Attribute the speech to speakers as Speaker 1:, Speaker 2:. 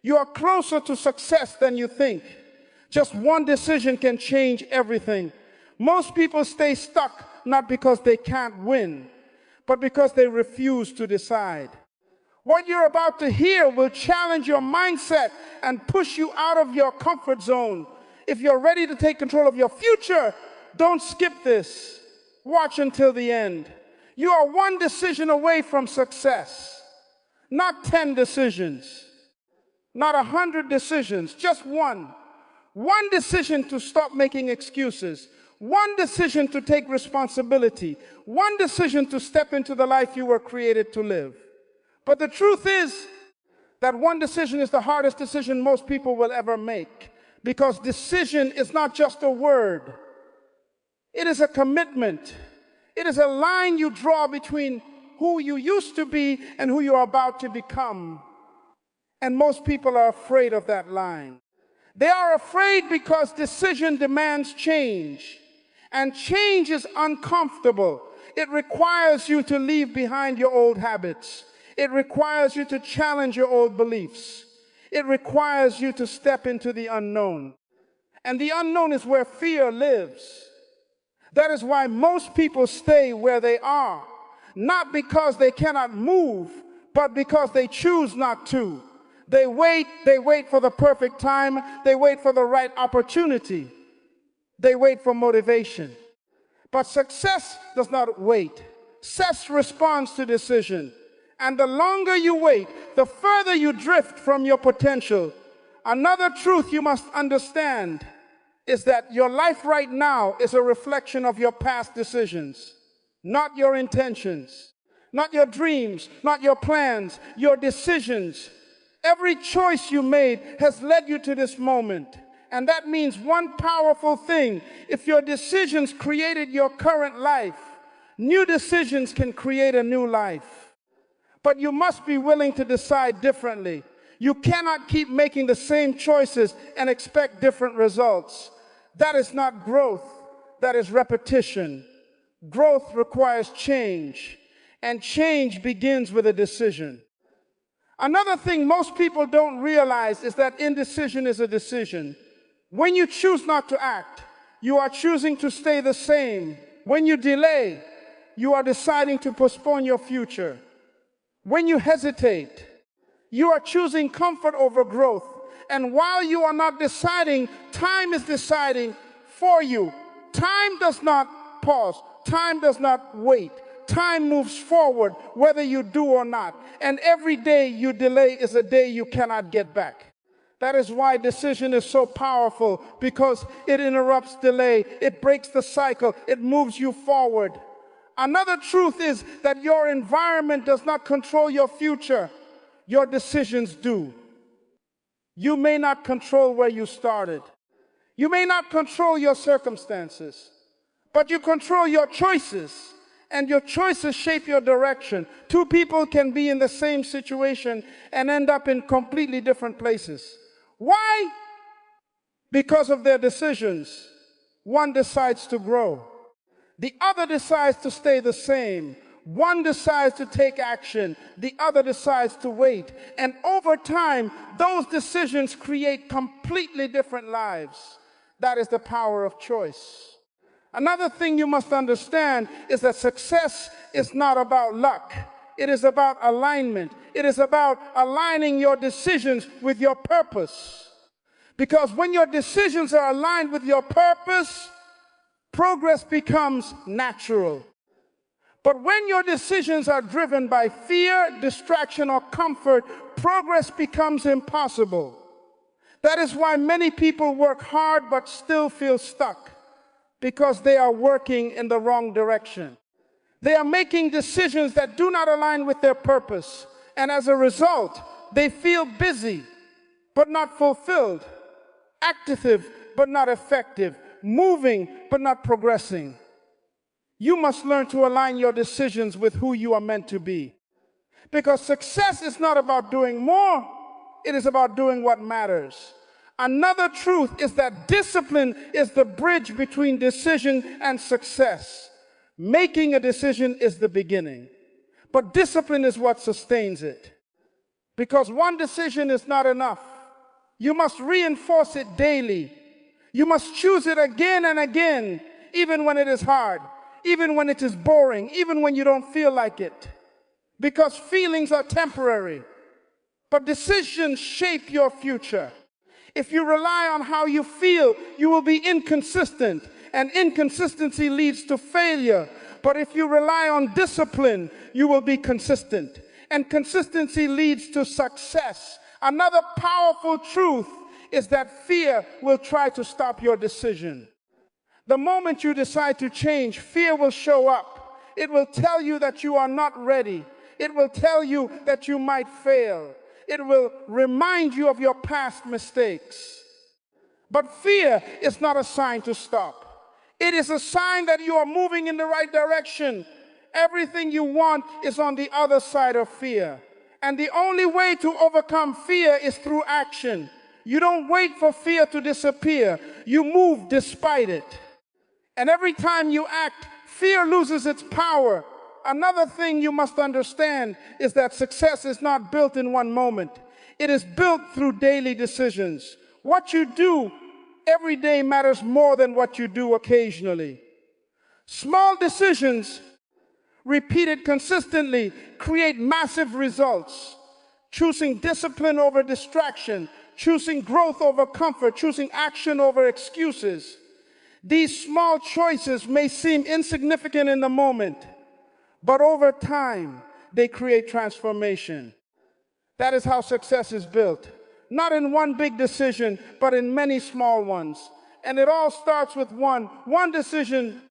Speaker 1: You are closer to success than you think. Just one decision can change everything. Most people stay stuck not because they can't win, but because they refuse to decide. What you're about to hear will challenge your mindset and push you out of your comfort zone. If you're ready to take control of your future, don't skip this. Watch until the end. You are one decision away from success. Not 10 decisions, not 100 decisions, just one. One decision to stop making excuses. One decision to take responsibility. One decision to step into the life you were created to live. But the truth is that one decision is the hardest decision most people will ever make, because decision is not just a word. It is a commitment. It is a line you draw between who you used to be and who you are about to become. And most people are afraid of that line. They are afraid because decision demands change. And change is uncomfortable. It requires you to leave behind your old habits. It requires you to challenge your old beliefs. It requires you to step into the unknown. And the unknown is where fear lives. That is why most people stay where they are. Not because they cannot move, but because they choose not to. They wait for the perfect time. They wait for the right opportunity. They wait for motivation. But success does not wait. Success responds to decision. And the longer you wait, the further you drift from your potential. Another truth you must understand is that your life right now is a reflection of your past decisions, not your intentions, not your dreams, not your plans, your decisions. Every choice you made has led you to this moment. And that means one powerful thing: if your decisions created your current life, new decisions can create a new life. But you must be willing to decide differently. You cannot keep making the same choices and expect different results. That is not growth, that is repetition. Growth requires change, and change begins with a decision. Another thing most people don't realize is that indecision is a decision. When you choose not to act, you are choosing to stay the same. When you delay, you are deciding to postpone your future. When you hesitate, you are choosing comfort over growth. And while you are not deciding, time is deciding for you. Time does not pause. Time does not wait. Time moves forward, whether you do or not. And every day you delay is a day you cannot get back. That is why decision is so powerful, because it interrupts delay. It breaks the cycle. It moves you forward. Another truth is that your environment does not control your future. Your decisions do. You may not control where you started. You may not control your circumstances, but you control your choices, and your choices shape your direction. Two people can be in the same situation and end up in completely different places. Why? Because of their decisions. One decides to grow. The other decides to stay the same. One decides to take action. The other decides to wait. And over time, those decisions create completely different lives. That is the power of choice. Another thing you must understand is that success is not about luck. It is about alignment. It is about aligning your decisions with your purpose. Because when your decisions are aligned with your purpose, progress becomes natural. But when your decisions are driven by fear, distraction, or comfort, progress becomes impossible. That is why many people work hard but still feel stuck, because they are working in the wrong direction. They are making decisions that do not align with their purpose, and as a result, they feel busy but not fulfilled, active but not effective, moving but not progressing. You must learn to align your decisions with who you are meant to be. Because success is not about doing more, it is about doing what matters. Another truth is that discipline is the bridge between decision and success. Making a decision is the beginning, but discipline is what sustains it. Because one decision is not enough. You must reinforce it daily. You must choose it again and again, even when it is hard, even when it is boring, even when you don't feel like it. Because feelings are temporary, but decisions shape your future. If you rely on how you feel, you will be inconsistent, and inconsistency leads to failure. But if you rely on discipline, you will be consistent, and consistency leads to success. Another powerful truth is that fear will try to stop your decision. The moment you decide to change, fear will show up. It will tell you that you are not ready. It will tell you that you might fail. It will remind you of your past mistakes. But fear is not a sign to stop. It is a sign that you are moving in the right direction. Everything you want is on the other side of fear. And the only way to overcome fear is through action. You don't wait for fear to disappear. You move despite it. And every time you act, fear loses its power. Another thing you must understand is that success is not built in one moment. It is built through daily decisions. What you do every day matters more than what you do occasionally. Small decisions, repeated consistently, create massive results. Choosing discipline over distraction, choosing growth over comfort, choosing action over excuses. These small choices may seem insignificant in the moment, but over time, they create transformation. That is how success is built. Not in one big decision, but in many small ones. And it all starts with one decision